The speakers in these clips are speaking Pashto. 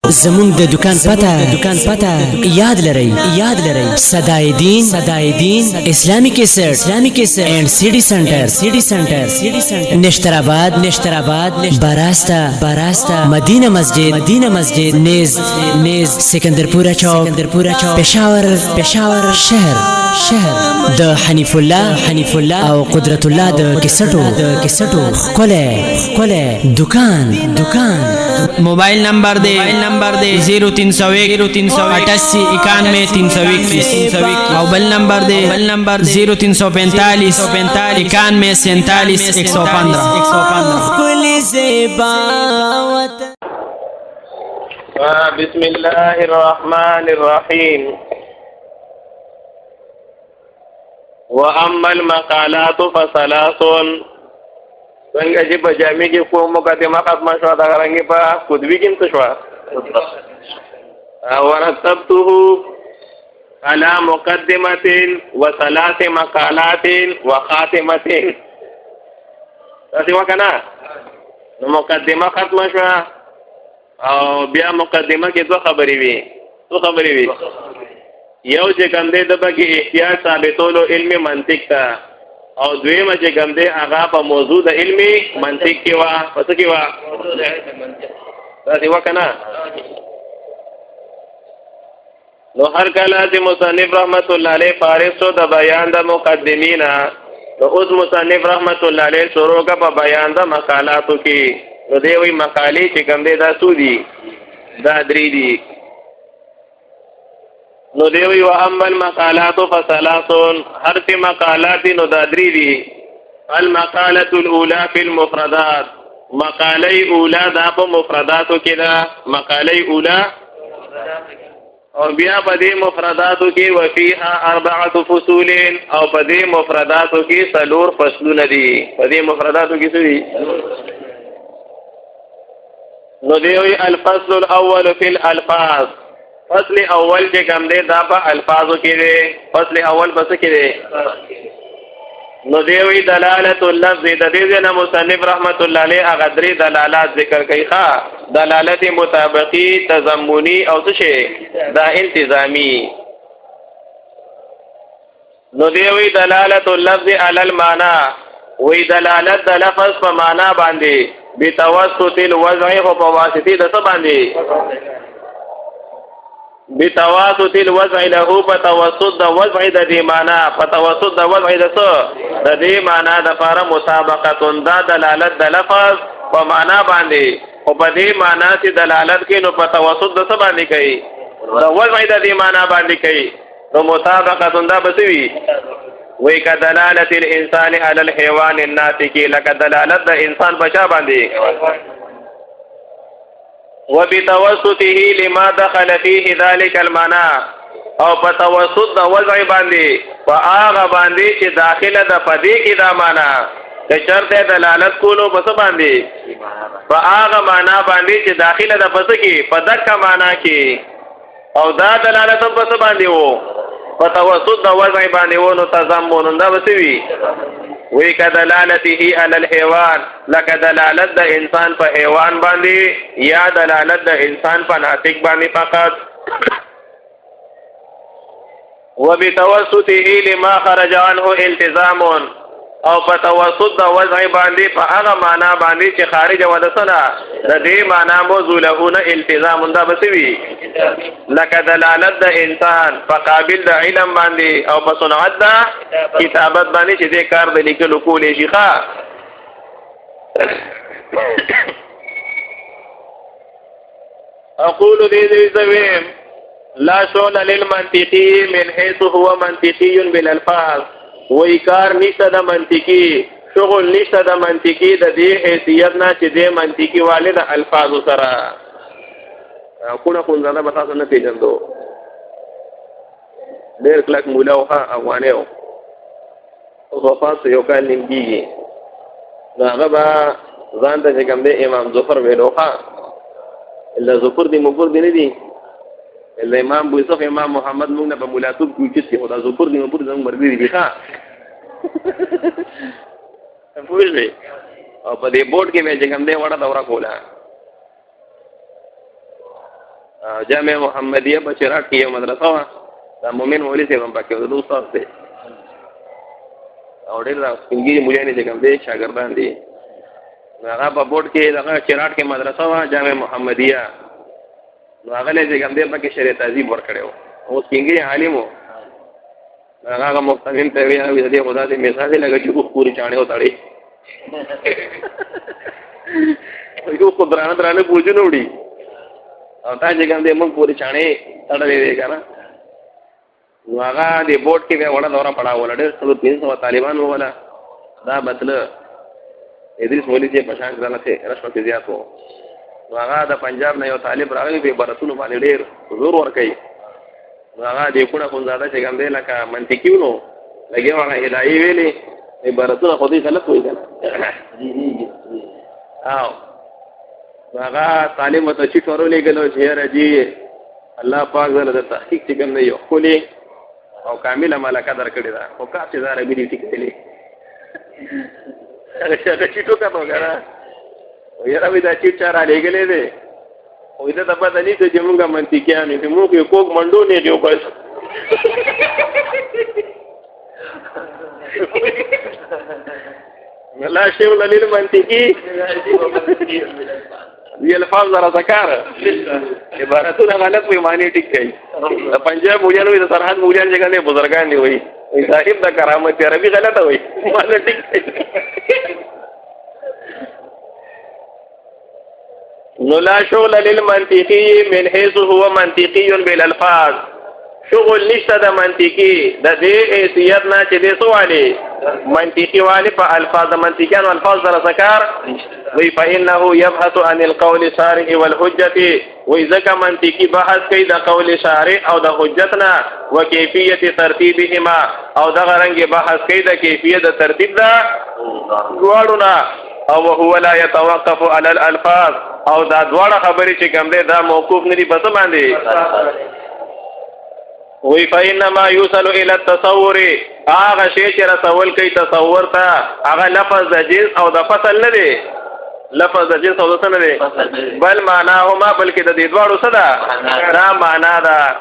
زمون د دکان پته یاد لرئ صدای دین اسلامی کیسټ اینڈ سیڈی سنټر نشترآباد باراستا مدینہ مسجد نیز سکندرپورہ چوک پشاور شهر د حنیف الله او قدرت الله د کیسټو خپل دکان موبایل نمبر دے 0301 او بل نمبر دے 0345 بسم الله الرحمن الرحيم. واما المقالات فثلاث څنګه چې په جامع کې کوم مقدمه ختمه شو دا رنګه په خودوي کې څه شو ورتبته على مقدمه وثلاث مقالات وخاتمه تاسو وکنا نو مقدمه ختمه شو او بیا مقدمه کې دوه خبرې وي یو چې کوم دې د بګي احتیاط ثابتولو علمي منطق ته او دویمه چې کوم دې هغه په موضوع د علمي منطق کې وا پس کې وا دا دی وکنه نو هر کله چې مصنف رحمت الله علیه فارغ شو د بیان د مقدمینا نو اوس مصنف رحمت الله علیه شروع کا په بیان د مقالاتو کې نو دی وی مقالې چې کوم دې دا سودی دا درې دي نو دیوی و اما المقالات فثلاث هر تی مقالات نو دادری دی المقالة الاولى في المفردات مقالی اولا دا پا مفرداتو کی دا مقالی اولا او بیا پا دی مفرداتو کی وفیها 4 فصول او پا دی مفرداتو کی سلور فصلون دی پا دی مفرداتو کی سوی نو دیوی الفصل الاول في الالفاظ فصل اول چې کوم دی دا په الفاظو کې دی فصل اول پس کې دی نو دی وی دلالت اللفظ د دې نه مصنف رحمت الله علیه هغه درې دلالات ذکر کوي ښا دلالت مطابقی تضمنی او څه شی دا التزامی نو دی وی دلالت اللفظ علی المعنى وی دلالت د لفظ په معنا باندې بتوسط الوضع او په واسطه د څه باندې بتواسط الوضع له فتوسط د وضع د دې معنا فتوسط د وضع د څه د دې معنا د لپاره مسابقه دا دلالت د لفظ په معنا باندې او په دې معنا چې دلالت کوي نو په توسط د څه باندې کوي د وضع د دې معنا باندې کوي نو مسابقه دا بسوي وای ک دلالت الانسان علی الحيوان الناطق لک دلالت د انسان بچا باندې وبتوسطه لما دخل فيه ذلك المعنى او په توسط د وضع باندې هغه باندې چې داخله د پدې کې دا معنا د شرط دلالت کولو بس باندې هغه معنا باندې چې داخله د پس کې په دغه معنا کې او دا دلالت هم بس باندې وو په توسط د وضع باندې وو نو تضمن دا بسوي وی که دلالته علی الحيوان لکه دلالت د انسان په حیوان باندې یا دلالت د انسان په ناطق باندې فقط وبتوسطه لما خرج عنه التزام او په توسط د وضع باندې په هغه معنا باندې چې خارج ودسنه د دې معنا موضوع له التزام دا بسوي لکه دلالت د انسان په قابل د علم باندې او په صنعت د کتابت باندې چې دې کار د لیکلو کولې شي ښا اقول دې زویم لا شغل للمنطقي من حيث هو منطقي بالالفاظ وای کار نشته د منطقي شغل نشته د منطقي د دې حیثیت نه چې د منطقي والد الفاظ سره کونه زړه به تاسو نه پیژندو ډېر کلک مولا او افغاني او وفات یو کال نیمګي هغه به ځان ته کوم دی امام ظفر ویلو ښا الا ظفر دی مفر دی نه دی الا امام ابو یوسف امام محمد موږ نه په مولاتوب کې چې خدا ظفر دی مفر زموږ مرګ دی ښا پوهیږئ او په دې بورډ کې مې چې کوم دی وړه دورا کوله جامع محمدیه په چراغ کې یو مدرسه وه دا مومن مولوي صاحب هم پکې و د استاد دی او ډېر سپین ږیري مولانې چې کوم دی شاګردان دي نو هغه په بورډ کې دغه چراغ کې مدرسه وه جامع محمدیه نو هغه له چې کوم دی پکې شریعت تعظیم ورکړی و او سپین ږیري عالم و هغه مفتمین ته ویل د دې خدا دې مثال لګا چې اوس پوری چاڼه وتاړي یو کو درانه بوجنه وړي او تا چې کوم دې موږ پوری چاڼه تړلې دی کنه نو هغه دې بورډ کې وړه دورا پڑھاول ډېر څلور 300 طالبان ولا دا بدل ادریس مولوی چې پښان کړل ته رشوت زیات وو نو هغه د پنجاب نه یو طالب راغلی به برتون باندې ډېر زور ور کوي هغه دې کوړه خو زاده چې کوم دې لکه منطقيونو لګي هغه هدايه ویلي برتون خو دې غلط وایي کنه او هغه طالب ته چې ټورولې غلو چې راځي الله پاک زله د تحقیق چې کوم یو خولي او کامله ملکه درکړي دا او کا چې دا ربي دې ټیکلې هغه چې ټوکا وګړه ویرا وې دا چې چاره لګلې ده او دا د بدني ته چې موږ منطقيان دي موږ یو کوک منډو نه دیو پس لا شی ولل منطقي وی الفاظ را ذکر عبارتونه غلط وي معنی ټیک کوي د پنجاب مولانو د سرحد مولان څنګه نه بزرګان دي وي صاحب د کرامت عربي غلطه وي معنی ټیک کوي نو لا شغل للمنطقي من حيث هو منطقي بالالفاظ شغل نشته د منطقي د دې حیثیت نه چې دې سوالي منطقي والی په الفاظ منطقيان او الفاظ سره ذکر وی فإنه يبحث عن القول الشارع والحجة وی ځکه منطقي بحث کوي د قول شارع او د حجتنا وکيفيه ترتیبهما او د غرنګ بحث کوي د کیفیت د ترتیب دا دواړو او هو لا يتوقف على الالفاظ او دا دواړه خبرې چې کوم دي دا موقوف نه دي پس باندې وی فإنما يوصل الى التصور هغه شی چې رسول کوي تصور ته هغه لفظ د جنس او د فصل نه دی لفظ د جنس او د څه نه دی بل معناهما بلکې د دې دواړو څه ده دا معنا ده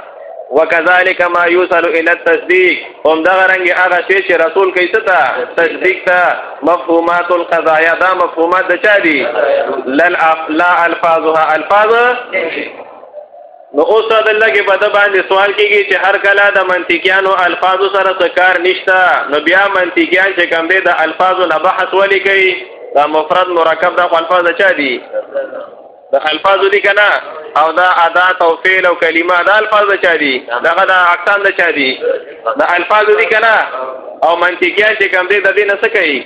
وكذلك ما يوصل الى التصديق هم دا رنګ هغه شی چې رسول کوي څه ته تصدیق ته مفهومات القضايا دا مفهومات د چا دي لا الفاظها الفاظ نو اوس د لګي په د باندې سوال کیږي چې هر کله د منطقيانو الفاظو سره څکار نشته نو بیا منطقيان چې کوم دي د الفاظو نه بحث ولي کوي دا مفرد مرکب د الفاظ چا دي د الفاظو دي کنه او دا ادات او فعل او کلمه دا الفاظ چا دي دغه د اقسام د چا دي د الفاظو دي کنه او منطقيان چې کوم دي د دې نه څه کوي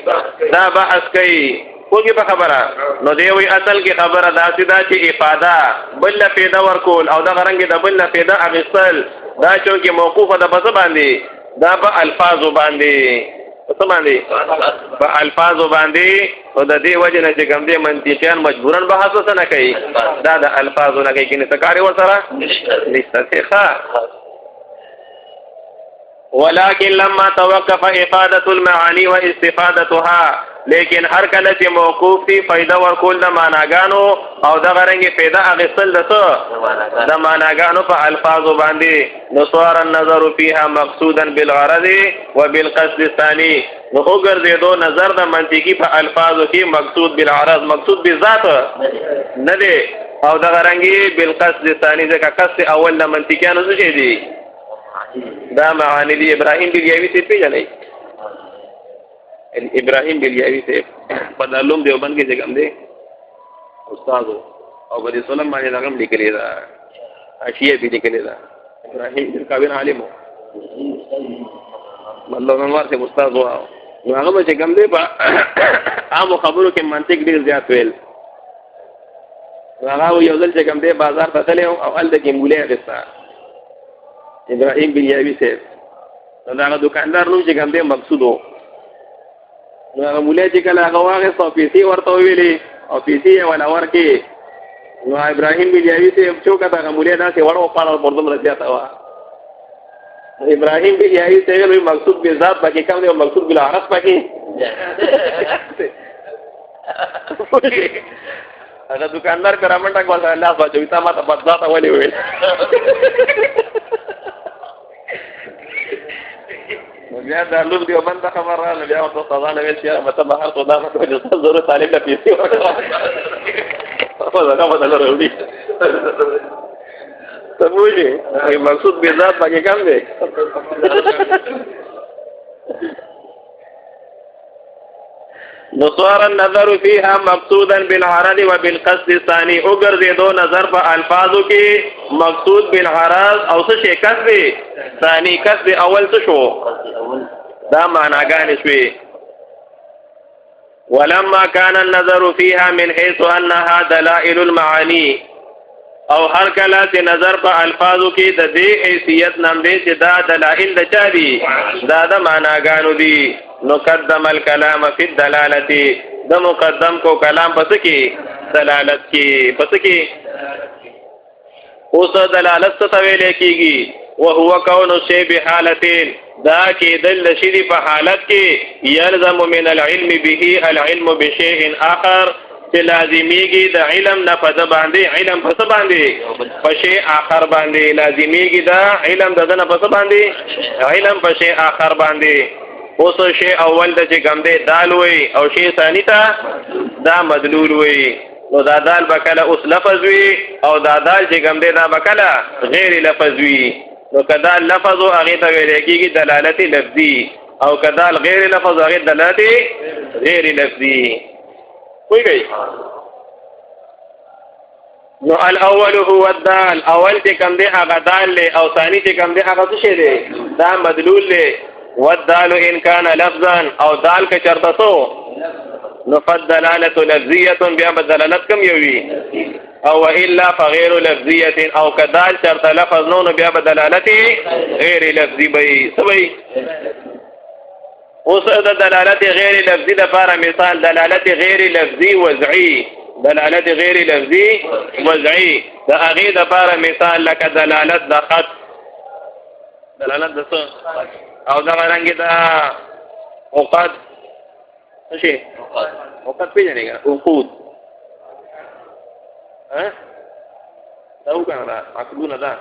دا بحث کوي وګي په خبره نو دی وی اصل کې خبره داسې دا چې افاده بل پیدا ورکول او دا غرنګ د بل پیدا اغستل دا چې موقوفه د بس باندې دا په الفاظ باندې څه باندې په الفاظ باندې او د دې وجه نه چې کوم دي منطقيان مجبورن بحث نه کوي دا د الفاظ نه کوي کینه تکاری ورسره نشته ولكن لما توقف افاده المعاني واستفادتها لیکن هر کله چې موقوف دي فائدہ ورکول د معناګانو او د غرنګ پیدا اغسل د معناګانو په الفاظ باندې نصور النظر فيها مقصودا بالغرض وبالقصد الثاني نو وګرځیدو نظر د منطقي په الفاظو کې مقصود بالغرض مقصود بالذات نه دی او د غرنګ بالقصد الثاني ځکه قصد اول د منطقيانو څه دي دا معانی دی ابراهیم بیلیاوی سے پیژنئ ابراهیم بیلیاوی سے په دالوم دیوبند کې څنګه دی استاد او بری سلام باندې هغه لیکلی دا اشیاء به لیکلی دا ابراهیم کابین عالم مطلب انوار سے استاد و هغه چې کوم دی په عام خبرو کې منطق ډیر زیات ویل هغه یو ځل چې کوم دی بازار ته تللی او ال د کې مولای غستا ابراهیم بیلیاوی سے دا دکاندار نوم چې کوم دی مقصود وو نو هغه مولای چې کله هغه واغې او پیسې ورته ویلې او پیسې ولا ورکې نو ابراهیم بیلیاوی سے چوکا هغه مولای داسې وړو پاړو پردم راځي تا ابراهیم بیلیاوی سے ویل مقصود به ذات باقي کوم دی مقصود بل عرف باقي هغه دکاندار پر امنډه کول الله باچوي تا ما ته بدذات ولې ویل بیا دا لوګ دی باندې خبر را بیا ورته سزا نه ویل چې مته بهر ته دا مته ضرورت طالب لا پیسې ورته په دا په دلته وروړي سموږي مقصود به ذات باندې کم دی نصوار النظر فيها مقصودا بالعرض وبالقصد الثاني وګرځي دو نظر په الفاظو کې مقصود بالعرض او څه شي قصد ثاني قصد اول څه شو دا معناګانې شوي ولما كان النظر فيها من حيث انها دلائل المعاني او هر کله چې نظر په الفاظو کې د دې حیثیت نام دی چې دا دلائل د چا دي دا د معناګانو دي نو قدم الكلام فی الدلالت د مقدم کو کلام پس کې دلالت کې پس کې اوس دلالت څه ویل کېږي وهو كون الشيء بحالتين دا کې دل شي په حالت کې يلزم من العلم به العلم بشيء اخر چې لازمیږي د علم نه پس باندې علم پس باندې پشي اخر باندې لازمیږي دا علم دغه پس باندې علم پشي اخر باندې اوس شی اول د چې کوم دی دال وي او شی ثانی ته دا مدلول وي نو دا دال بکله اوس لفظ وي او دا دال چې کوم دی دا بکله غیر لفظ وي نو کدا لفظ او هغه ته ویل کېږي دلالت لفظي او کدا غیر لفظ هغه دلالت غیر لفظي کوئی گئی نو الاول هو الدال اول چې کوم دی هغه دال له او ثانی چې کوم دی هغه څه شی دی دا مدلول له والدال ان كان لفظا او دال که چرته سو نو فالدلاله لفظيه بیا بدلالت کم یوي او الا فغير لفظيه او كدال چرته لفظ نو بیا بدلالت غیر لفظي وي سوي اوس د دلالت غیر لفظي لپاره مثال دلالت غیر لفظي وضعي دلالت غیر لفظي وضعي د هغه لپاره مثال لکه دلالت د خط دلالت د څه او دا رنګ دا اوقات شي اوقات پیژنې اوقات دا وګڼه عقدونه دا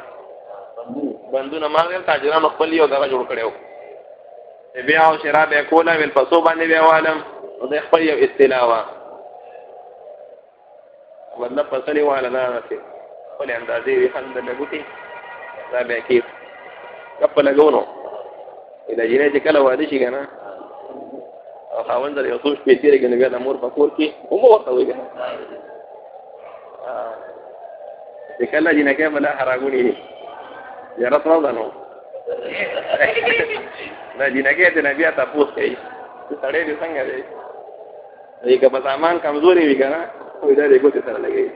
بندونه ما ویل تاجرانو خپل یو دغه جوړ کړو بیا او شراب کولا ویل پسو باندې بیا عالم او د خپل یو استلاوا ولله پسلې والا نه نشي خپل اندازې وی خند لګوتي دا به کې خپل لګونو دا جنې چې کله واده شي کنه او خاوند یو څو شپې تیرې کنه بیا د مور په کور کې هم وخت وي کنه چې کله جنې کې بل حراغونی یا رسول الله نو دا جنې کې ته بیا تاسو کوي سړی دې څنګه دی یې که په سامان کمزوري وي کنه وې دا دې ګوتې سره لګي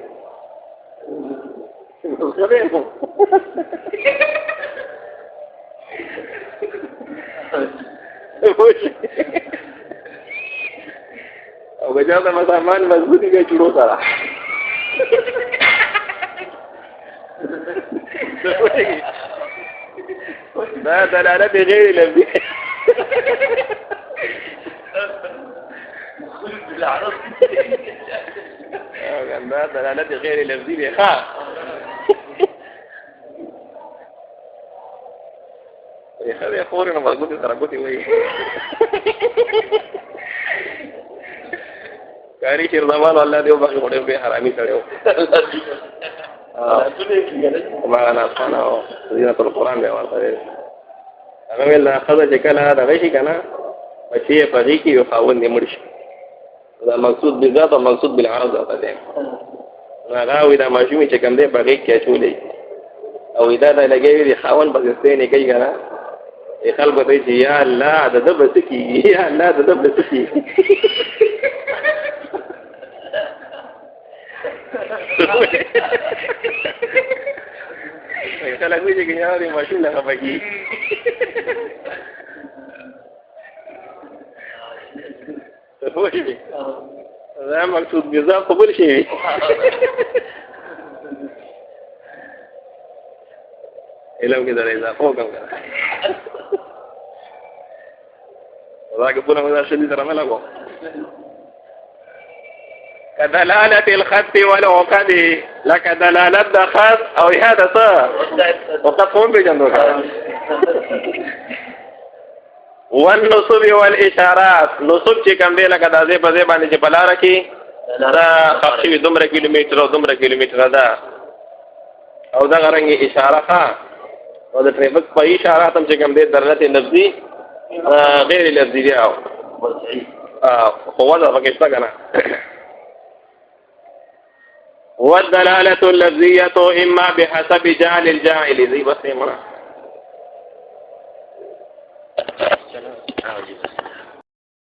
او بجا د مسامان مضبوطی کې چړو سره دا دلالت غیر لفظي دا دلالت غیر لفظي دی ښه خو خورنه مضبوطی سره ګوتې وایي کاری شیر زمان الله دیو باقی موڑے بے حرامی کڑے ہو مانا خانا ہو زینت القرآن بے وارتا ہے اگر اللہ خدا چکلا دا غیشی کنا بچی پغی کی یو خاون دی مرش دا مقصود بالذات و مقصود بالعرض آتا دے ناغاوی دا ماشومی چکم دے پغی کیا چولے او دا دا لگیوی دی خاون بزستینی کئی کنا خلق ته چې یا الله د دب سکی یا الله د دب سکی خلک وایي چې یاري ماشین نه بګي دا مقصود بيزا قبول شي علم کې درې ځا خو کوم راګه په نوم دا شدي تر مله کو كدلالة الخط والعقد لك دلالة د خط او یا د څه وقت هم بجندو والنصب والاشارات نصب چې کوم دی لکه د ځای په ځای باندې چې په لاره کې دا خط شوي دومره کیلومتر او دومره کیلومتر ده او دغه رنګې اشاره ښه او د ټریفک په اشارات هم چې کوم دی دلالت لفظي غیر لفظي دی او خو وضع پکې شته که نه والدلالة اللفظية إما بحسب جعل الجاعل زي بس